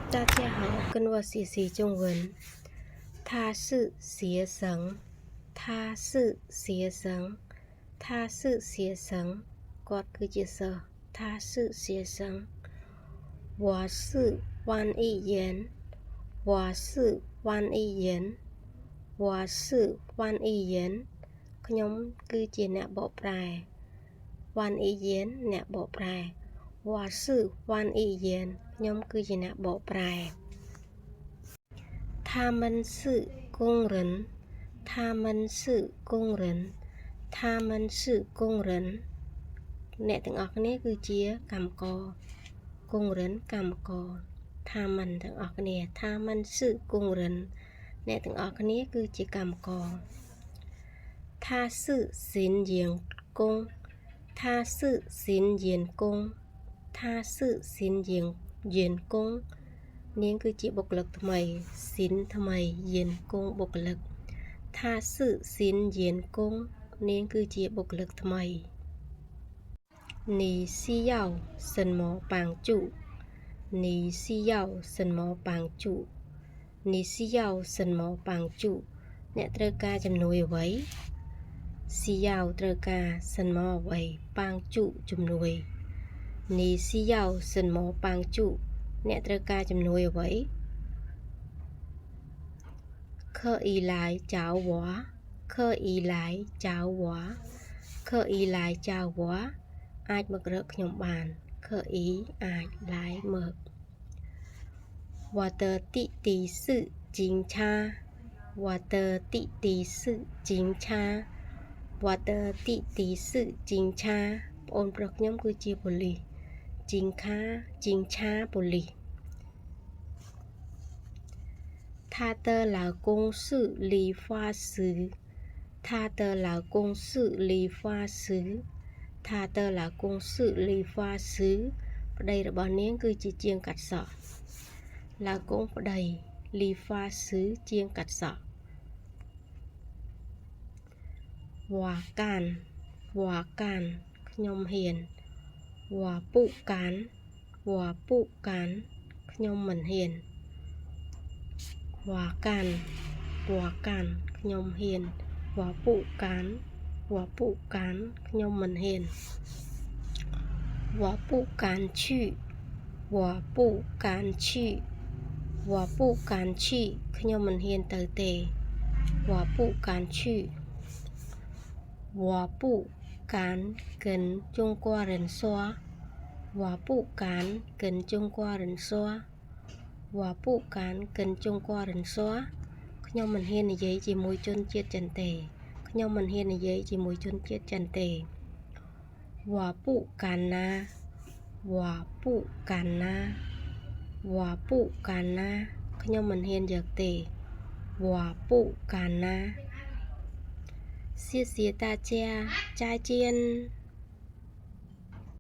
大家好，跟我学习中文。他是学生，他是学生，他是学生。គាត់គឺជាសិស្ស他是学生。我是翻译员，我是翻译员，我是翻译员。ខ្ញុំគឺជាអ្នកបកប្រែ 翻译员 អ្នកបកប្រែ 我是翻译员 ខ្ញុំគឺជាអ្នកបកប្រែ 他们是工人，他们是工人，他们是工人 អ្នកទាំងអស់គ្នាគឺជាកម្មករ工人កម្មករ他们ទាំងអស់គ្នា他们是工人អ្នកទាំងអស់គ្នាគឺជាកម្មករ他是新员工他是新员工他是新员工នាងគឺជាបុគ្គលិកថ្មីសិនថ្មីយានគង់បុគ្គលិកថា是新员工នាងគឺជាបុគ្គលិកថ្មី你需要什么帮助你需要什么帮助你需要什么帮助អ្នកត្រូវការជំនួយអ្វី需要ត្រូវការ什么អ្វី帮助ជំនួយ你需要什么帮助អ្នកត្រូវការជំនួយអ្វី可以来找我可以来找我可以来找我អាចមករកខ្ញុំបាន可以អាច来មក我的弟弟是警察我的弟弟是警察我的弟弟是警察ប្អូនប្រុសខ្ញុំគឺជាប៉ូលីស警察ប៉ូលីស她的老公是理发师她的老公是理发师她的老公是理发师ប្តីរបស់នាងគឺជាជាងកាត់សក់老公ប្តី理发师ជាងកាត់សក់我干ខ្ញុំហ៊ាន我不干ខ្ញុំមិនហ៊ាន我干ខ្ញុំហ៊ាន我不干ខ្ញុំមិនហ៊ាន我不敢去ខ្ញុំមិនហ៊ានទៅទេ我不敢去我不敢跟中国人说我不敢跟中国人说我不敢跟中国人说ខ្ញុំមិនហ៊ាននិយាយជាមួយជនជាតិចិនទេខ្ញុំមិនហ៊ាននិយាយជាមួយជនជាតិចិនទេ我不敢拿ខ្ញុំមិនហ៊ានយកទេ我不敢拿谢谢大家再见